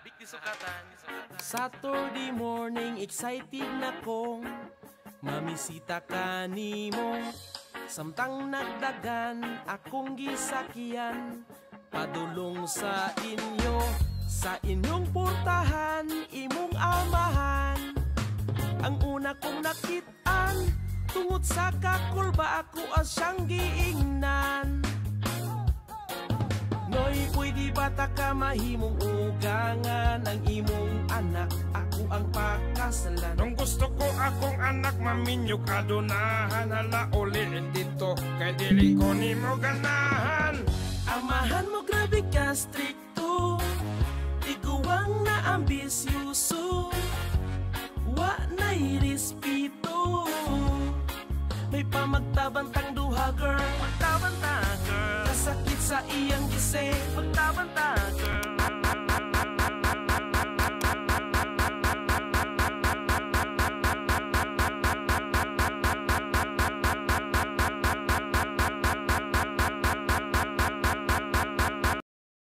Big di sukatan. Saturday morning, excited na kong mamisita ka nimo. Samtang nagdagan akong gisakyan padulong sa inyo. Sa inyong portahan, imong amahan ang una kong nakitaan. Tungod sa kakulba ako ang siyang giingnan. Noy, pwede ba ta ka mahimong ugangan ang imong anak? Ako ang pakasalan. Nung gusto ko akong anak maminyo kadunahan. Hala uliin dito kay dili ko nimo ganahan. Amahan mo grabe ka stricto, tiguang na ambisyoso, wa na'y respeto. May pamagtabantang duha girl, magtabanta girl, kasakit sa iyang gising, magtabanta